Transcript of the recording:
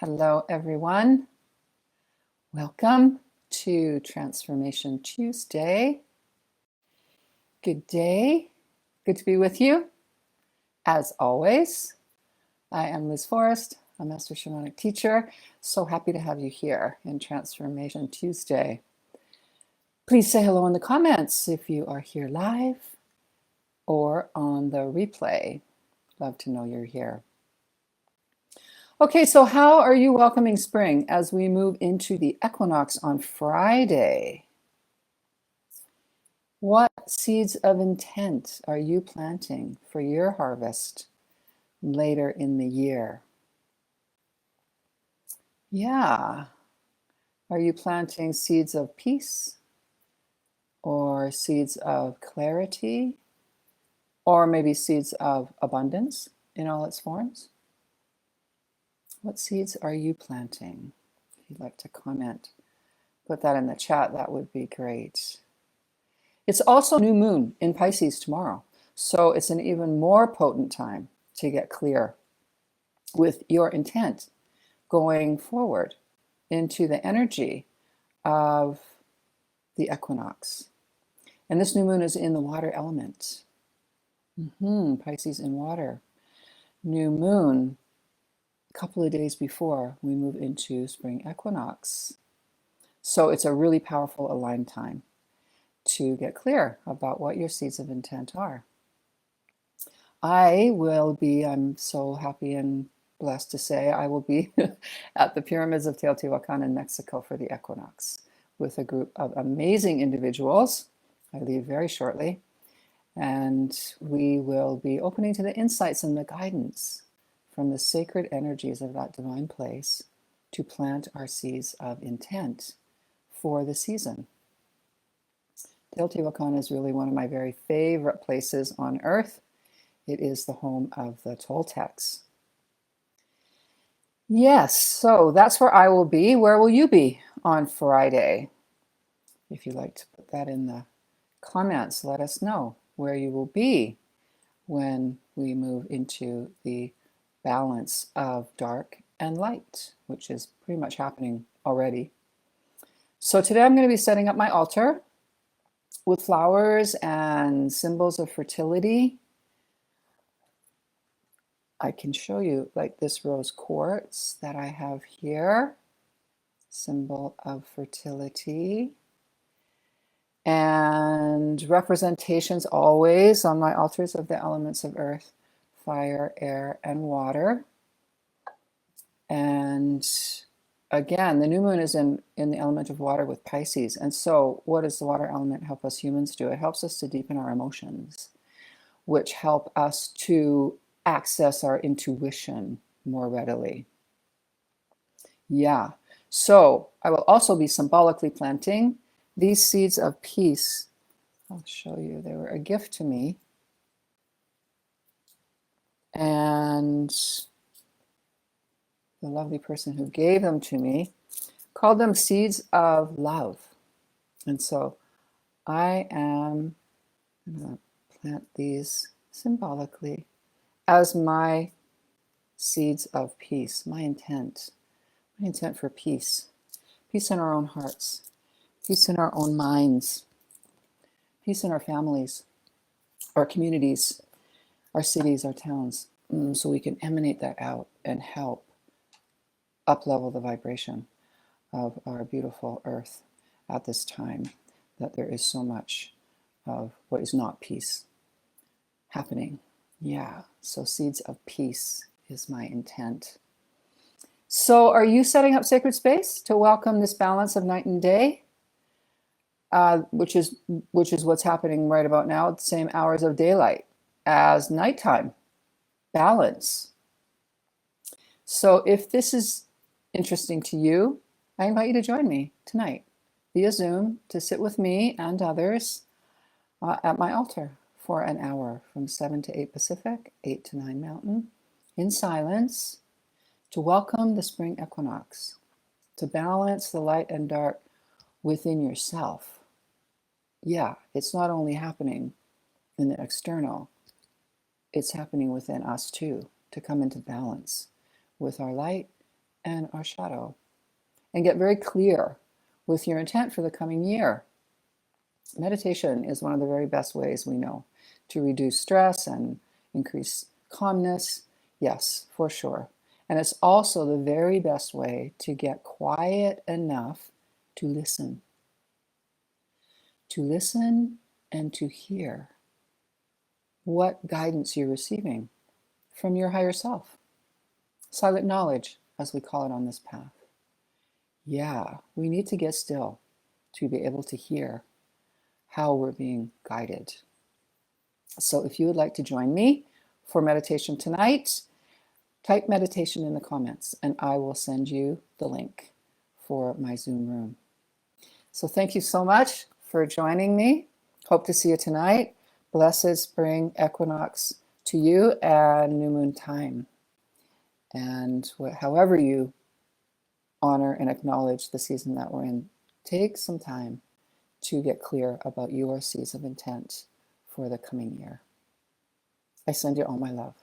Hello, everyone. Welcome to Transformation Tuesday. Good day. Good to be with you. As always, I am Liz Forrest, a Master Shamanic teacher. So happy to have you here in Transformation Tuesday. Please say hello in the comments if you are here live or on the replay. Love to know you're here. Okay, so how are you welcoming spring as we move into the equinox on Friday? What seeds of intent are you planting for your harvest later in the year? Yeah. Are you planting seeds of peace or seeds of clarity or maybe seeds of abundance in all its forms? What seeds are you planting? If you'd like to comment, put that in the chat, that would be great. It's also new moon in Pisces tomorrow, so it's an even more potent time to get clear with your intent going forward into the energy of the equinox. And this new moon is in the water element. Pisces in water. New moon a couple of days before we move into spring equinox. So it's a really powerful aligned time to get clear about what your seeds of intent are. I'm so happy and blessed to say, I will be at the Pyramids of Teotihuacan in Mexico for the equinox with a group of amazing individuals. I leave very shortly, and we will be opening to the insights and the guidance from the sacred energies of that divine place to plant our seeds of intent for the season. Teotihuacan is really one of my very favorite places on earth. It is the home of the Toltecs. Yes, so that's where I will be. Where will you be on Friday? If you'd like to put that in the comments, let us know where you will be when we move into the balance of dark and light, which is pretty much happening already. So today I'm going to be setting up my altar with flowers and symbols of fertility. I can show you like this rose quartz that I have here, symbol of fertility. And representations always on my altars of the elements of earth, fire, air, and water. And again, the new moon is in the element of water with Pisces. And so what does the water element help us humans do? It helps us to deepen our emotions, which help us to access our intuition more readily. Yeah, so I will also be symbolically planting these seeds of peace. I'll show you, they were a gift to me. And the lovely person who gave them to me called them seeds of love. And so I am going to plant these symbolically as my seeds of peace, my intent for peace, peace in our own hearts, peace in our own minds, peace in our families, our communities, our cities, our towns, so we can emanate that out and help up-level the vibration of our beautiful earth at this time that there is so much of what is not peace happening. Yeah, so seeds of peace is my intent. So are you setting up sacred space to welcome this balance of night and day, which is what's happening right about now, the same hours of daylight as nighttime, balance. So if this is interesting to you, I invite you to join me tonight via Zoom to sit with me and others at my altar for an hour from 7 to 8 Pacific, 8 to 9 Mountain, in silence, to welcome the spring equinox, to balance the light and dark within yourself. Yeah, it's not only happening in the external, it's happening within us too, to come into balance with our light and our shadow, and get very clear with your intent for the coming year. Meditation is one of the very best ways we know to reduce stress and increase calmness. Yes, for sure. And it's also the very best way to get quiet enough to listen. To listen and to hear what guidance you're receiving from your higher self. Silent knowledge, as we call it on this path. Yeah, we need to get still to be able to hear how we're being guided. So if you would like to join me for meditation tonight, type meditation in the comments and I will send you the link for my Zoom room. So thank you so much for joining me. Hope to see you tonight. Blessed spring equinox to you and new moon time. And however you honor and acknowledge the season that we're in, take some time to get clear about your seeds of intent for the coming year. I send you all my love.